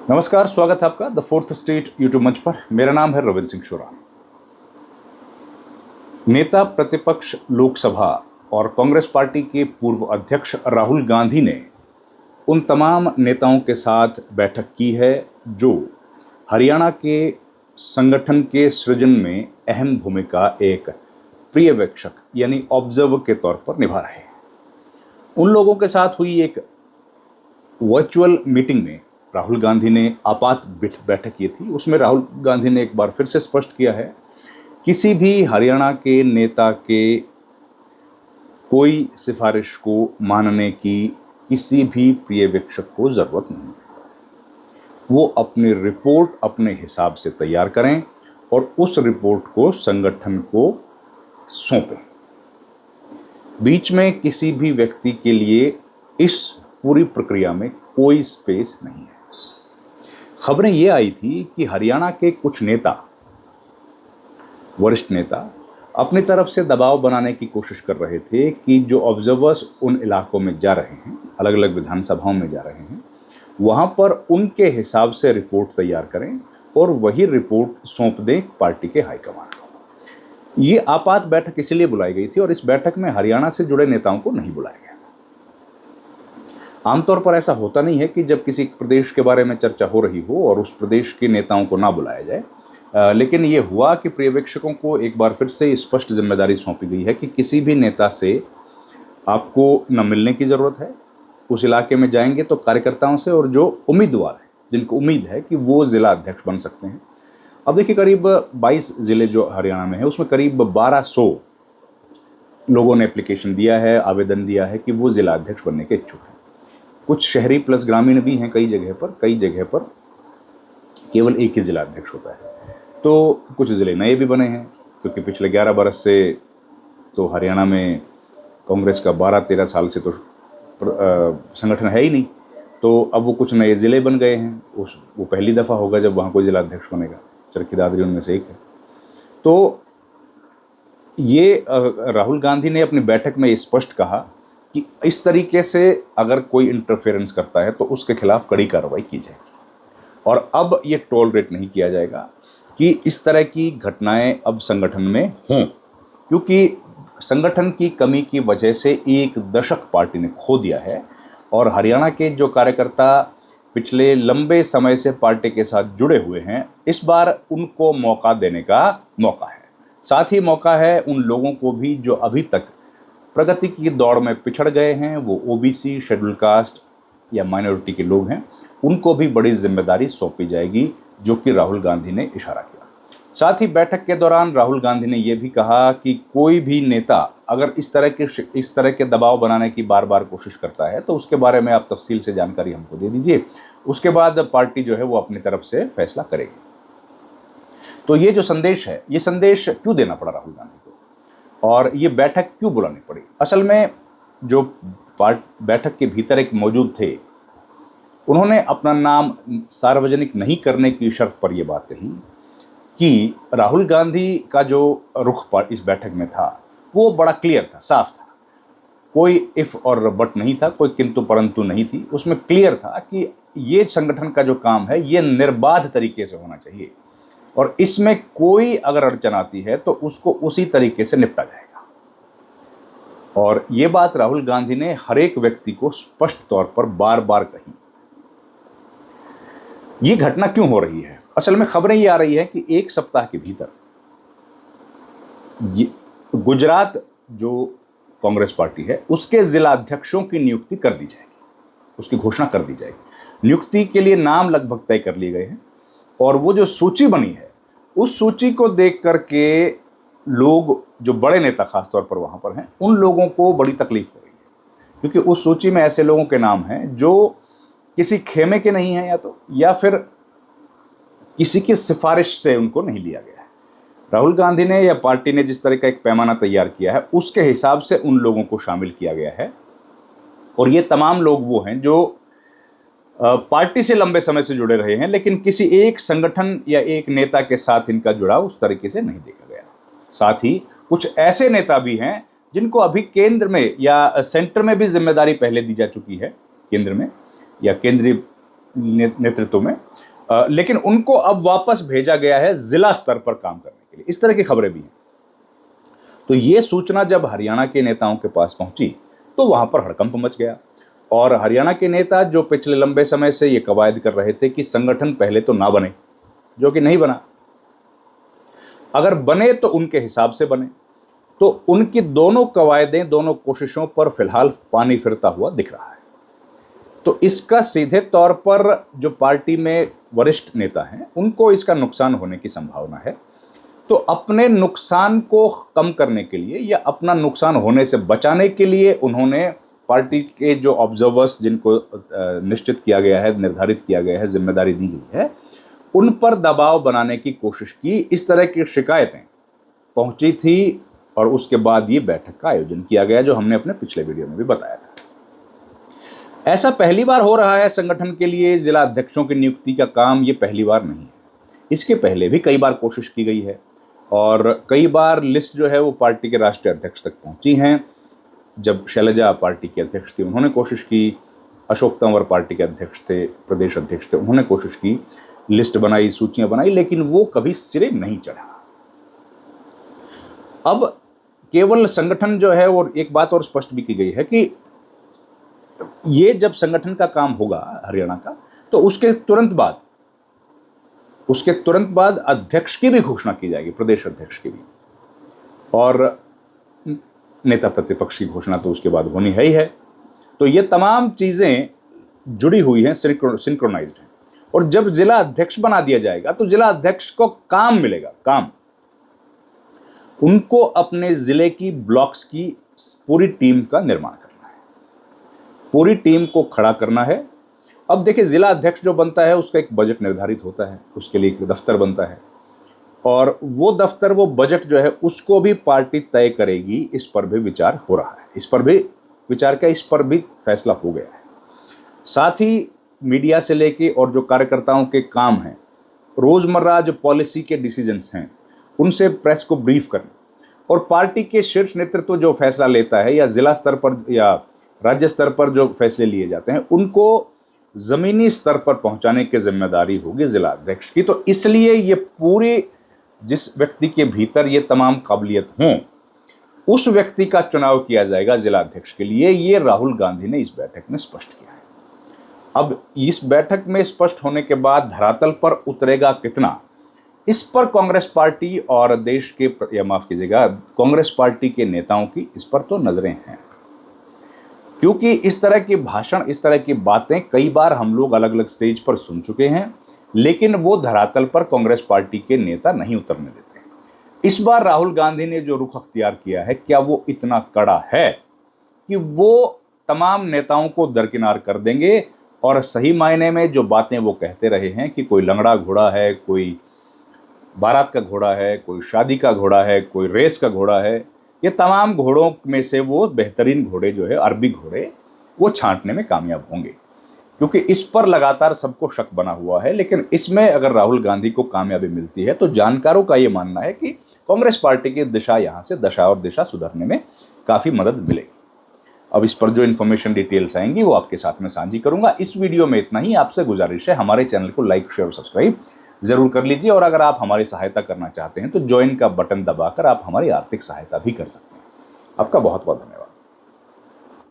नमस्कार, स्वागत है आपका द फोर्थ स्टेट यूट्यूब मंच पर। मेरा नाम है रविंद्र सिंह शोरा। नेता प्रतिपक्ष लोकसभा और कांग्रेस पार्टी के पूर्व अध्यक्ष राहुल गांधी ने उन तमाम नेताओं के साथ बैठक की है जो हरियाणा के संगठन के सृजन में अहम भूमिका एक पर्यवेक्षक यानी ऑब्जर्वर के तौर पर निभा रहे हैं। उन लोगों के साथ हुई एक वर्चुअल मीटिंग में राहुल गांधी ने आपात बैठक की थी। उसमें राहुल गांधी ने एक बार फिर से स्पष्ट किया है, किसी भी हरियाणा के नेता के कोई सिफारिश को मानने की किसी भी पर्यवेक्षक को ज़रूरत नहीं। वो अपनी रिपोर्ट अपने हिसाब से तैयार करें और उस रिपोर्ट को संगठन को सौंपें। बीच में किसी भी व्यक्ति के लिए इस पूरी प्रक्रिया में कोई स्पेस नहीं है। खबरें ये आई थी कि हरियाणा के कुछ नेता, वरिष्ठ नेता, अपनी तरफ से दबाव बनाने की कोशिश कर रहे थे कि जो ऑब्जर्वर्स उन इलाकों में जा रहे हैं, अलग अलग विधानसभाओं में जा रहे हैं, वहाँ पर उनके हिसाब से रिपोर्ट तैयार करें और वही रिपोर्ट सौंप दें पार्टी के हाईकमान को। ये आपात बैठक इसलिए बुलाई गई थी और इस बैठक में हरियाणा से जुड़े नेताओं को नहीं बुलाया गया। आमतौर पर ऐसा होता नहीं है कि जब किसी प्रदेश के बारे में चर्चा हो रही हो और उस प्रदेश के नेताओं को ना बुलाया जाए, लेकिन ये हुआ कि पर्यवेक्षकों को एक बार फिर से स्पष्ट जिम्मेदारी सौंपी गई है कि किसी भी नेता से आपको न मिलने की ज़रूरत है। उस इलाके में जाएंगे तो कार्यकर्ताओं से और जो उम्मीदवार हैं, जिनको उम्मीद है कि वो ज़िला अध्यक्ष बन सकते हैं। अब देखिए, करीब 22 ज़िले जो हरियाणा में है, उसमें करीब 1200 लोगों ने एप्लीकेशन दिया है, आवेदन दिया है कि वो ज़िला अध्यक्ष बनने के इच्छुक हैं। कुछ शहरी प्लस ग्रामीण भी हैं। कई जगह पर केवल एक ही ज़िला अध्यक्ष होता है। तो कुछ ज़िले नए भी बने हैं, क्योंकि पिछले 11 बरस से तो हरियाणा में कांग्रेस का 12-13 साल से तो संगठन है ही नहीं। तो अब वो कुछ नए ज़िले बन गए हैं। वो पहली दफ़ा होगा जब वहाँ कोई ज़िला अध्यक्ष बनेगा। चरखी दादरी उनमें से एक है। तो ये राहुल गांधी ने अपनी बैठक में स्पष्ट कहा कि इस तरीके से अगर कोई इंटरफेरेंस करता है तो उसके खिलाफ कड़ी कार्रवाई की जाएगी और अब ये टॉलरेट नहीं किया जाएगा कि इस तरह की घटनाएं अब संगठन में हों, क्योंकि संगठन की कमी की वजह से एक दशक पार्टी ने खो दिया है और हरियाणा के जो कार्यकर्ता पिछले लंबे समय से पार्टी के साथ जुड़े हुए हैं, इस बार उनको मौका देने का मौका है। साथ ही मौका है उन लोगों को भी जो अभी तक प्रगति की दौड़ में पिछड़ गए हैं, वो ओबीसी, शेड्यूल कास्ट या माइनॉरिटी के लोग हैं, उनको भी बड़ी जिम्मेदारी सौंपी जाएगी, जो कि राहुल गांधी ने इशारा किया। साथ ही बैठक के दौरान राहुल गांधी ने यह भी कहा कि कोई भी नेता अगर इस तरह के दबाव बनाने की बार बार कोशिश करता है तो उसके बारे में आप तफसील से जानकारी हमको दे दीजिए, उसके बाद पार्टी जो है वो अपनी तरफ से फैसला करेगी। तो ये जो संदेश है, ये संदेश क्यों देना पड़ा राहुल गांधी को और ये बैठक क्यों बुलानी पड़ी? असल में जो बैठक के भीतर एक मौजूद थे, उन्होंने अपना नाम सार्वजनिक नहीं करने की शर्त पर यह बात कही कि राहुल गांधी का जो रुख पर इस बैठक में था वो बड़ा क्लियर था, साफ था। कोई इफ और बट नहीं था, कोई किंतु परंतु नहीं थी। उसमें क्लियर था कि ये संगठन का जो काम है ये निर्बाध तरीके से होना चाहिए और इसमें कोई अगर अड़चन आती है तो उसको उसी तरीके से निपटा जाएगा। और ये बात राहुल गांधी ने हर एक व्यक्ति को स्पष्ट तौर पर बार बार कही। ये घटना क्यों हो रही है? असल में खबरें ये आ रही है कि एक सप्ताह के भीतर गुजरात जो कांग्रेस पार्टी है उसके जिला अध्यक्षों की नियुक्ति कर दी जाएगी, उसकी घोषणा कर दी जाएगी। नियुक्ति के लिए नाम लगभग तय कर लिए गए हैं और वो जो सूची बनी है उस सूची को देख करके लोग, जो बड़े नेता खासतौर पर वहाँ पर हैं, उन लोगों को बड़ी तकलीफ हो रही है, क्योंकि उस सूची में ऐसे लोगों के नाम हैं जो किसी खेमे के नहीं हैं या फिर किसी की सिफारिश से उनको नहीं लिया गया है। राहुल गांधी ने या पार्टी ने जिस तरह का एक पैमाना तैयार किया है उसके हिसाब से उन लोगों को शामिल किया गया है और ये तमाम लोग वो हैं जो पार्टी से लंबे समय से जुड़े रहे हैं, लेकिन किसी एक संगठन या एक नेता के साथ इनका जुड़ाव उस तरीके से नहीं देखा गया। साथ ही कुछ ऐसे नेता भी हैं जिनको अभी केंद्र में या सेंटर में भी जिम्मेदारी पहले दी जा चुकी है, केंद्र में या केंद्रीय नेतृत्व में, लेकिन उनको अब वापस भेजा गया है जिला स्तर पर काम करने के लिए। इस तरह की खबरें भी हैं। तो ये सूचना जब हरियाणा के नेताओं के पास पहुंची तो वहां पर हड़कंप मच गया, और हरियाणा के नेता जो पिछले लंबे समय से ये कवायद कर रहे थे कि संगठन पहले तो ना बने, जो कि नहीं बना, अगर बने तो उनके हिसाब से बने, तो उनकी दोनों कवायदें, दोनों कोशिशों पर फिलहाल पानी फिरता हुआ दिख रहा है। तो इसका सीधे तौर पर जो पार्टी में वरिष्ठ नेता हैं उनको इसका नुकसान होने की संभावना है। तो अपने नुकसान को कम करने के लिए या अपना नुकसान होने से बचाने के लिए उन्होंने पार्टी के जो ऑब्जर्वर्स, जिनको निश्चित किया गया है, निर्धारित किया गया है, जिम्मेदारी दी गई है, उन पर दबाव बनाने की कोशिश की। इस तरह की शिकायतें पहुंची थी और उसके बाद ये बैठक का आयोजन किया गया, जो हमने अपने पिछले वीडियो में भी बताया था। ऐसा पहली बार हो रहा है संगठन के लिए जिला अध्यक्षों की नियुक्ति का काम, ये पहली बार नहीं है। इसके पहले भी कई बार कोशिश की गई है और कई बार लिस्ट जो है वो पार्टी के राष्ट्रीय अध्यक्ष तक पहुंची हैं। जब शैलजा पार्टी के अध्यक्ष थे उन्होंने कोशिश की, अशोक तंवर पार्टी के अध्यक्ष थे, प्रदेश अध्यक्ष थे, उन्होंने कोशिश की, लिस्ट बनाई, सूचियां बनाई, लेकिन वो कभी सिरे नहीं चढ़ा। अब केवल संगठन जो है, और एक बात और स्पष्ट भी की गई है कि ये जब संगठन का काम होगा हरियाणा का, तो उसके तुरंत बाद अध्यक्ष की भी घोषणा की जाएगी, प्रदेश अध्यक्ष की भी, और नेता प्रतिपक्ष की घोषणा तो उसके बाद होनी है ही है। तो ये तमाम चीजें जुड़ी हुई हैं, सिंक्रोनाइज्ड हैं। और जब जिला अध्यक्ष बना दिया जाएगा तो जिला अध्यक्ष को काम मिलेगा, काम उनको अपने जिले की, ब्लॉक्स की पूरी टीम का निर्माण करना है, पूरी टीम को खड़ा करना है। अब देखिए, जिला अध्यक्ष जो बनता है उसका एक बजट निर्धारित होता है, उसके लिए एक दफ्तर बनता है, और वो दफ्तर, वो बजट जो है उसको भी पार्टी तय करेगी। इस पर भी विचार हो रहा है, इस पर भी विचार का, इस पर भी फैसला हो गया है। साथ ही मीडिया से लेके और जो कार्यकर्ताओं के काम हैं, रोजमर्रा जो पॉलिसी के डिसीजंस हैं, उनसे प्रेस को ब्रीफ करना, और पार्टी के शीर्ष नेतृत्व जो फैसला लेता है, या जिला स्तर पर या राज्य स्तर पर जो फैसले लिए जाते हैं, उनको जमीनी स्तर पर पहुंचाने की जिम्मेदारी होगी जिला अध्यक्ष की। तो इसलिए ये पूरे, जिस व्यक्ति के भीतर ये तमाम काबिलियत हों, उस व्यक्ति का चुनाव किया जाएगा जिला अध्यक्ष के लिए। ये राहुल गांधी ने इस बैठक में स्पष्ट किया है। अब इस बैठक में स्पष्ट होने के बाद धरातल पर उतरेगा कितना, इस पर कांग्रेस पार्टी और देश के, या माफ कीजिएगा, कांग्रेस पार्टी के नेताओं की इस पर तो नजरें हैं, क्योंकि इस तरह के भाषण, इस तरह की बातें कई बार हम लोग अलग अलग स्टेज पर सुन चुके हैं, लेकिन वो धरातल पर कांग्रेस पार्टी के नेता नहीं उतरने देते। इस बार राहुल गांधी ने जो रुख अख्तियार किया है, क्या वो इतना कड़ा है कि वो तमाम नेताओं को दरकिनार कर देंगे, और सही मायने में जो बातें वो कहते रहे हैं कि कोई लंगड़ा घोड़ा है, कोई बारात का घोड़ा है, कोई शादी का घोड़ा है, कोई रेस का घोड़ा है, ये तमाम घोड़ों में से वो बेहतरीन घोड़े जो है, अरबी घोड़े, वो छांटने में कामयाब होंगे, क्योंकि इस पर लगातार सबको शक बना हुआ है। लेकिन इसमें अगर राहुल गांधी को कामयाबी मिलती है तो जानकारों का ये मानना है कि कांग्रेस पार्टी की दिशा, यहाँ से दशा और दिशा सुधरने में काफ़ी मदद मिलेगी। अब इस पर जो इन्फॉर्मेशन डिटेल्स आएंगी वो आपके साथ में साझी करूंगा। इस वीडियो में इतना ही। आपसे गुजारिश है, हमारे चैनल को लाइक, शेयर और सब्सक्राइब जरूर कर लीजिए, और अगर आप हमारी सहायता करना चाहते हैं तो ज्वाइन का बटन दबाकर आप हमारी आर्थिक सहायता भी कर सकते हैं। आपका बहुत बहुत धन्यवाद।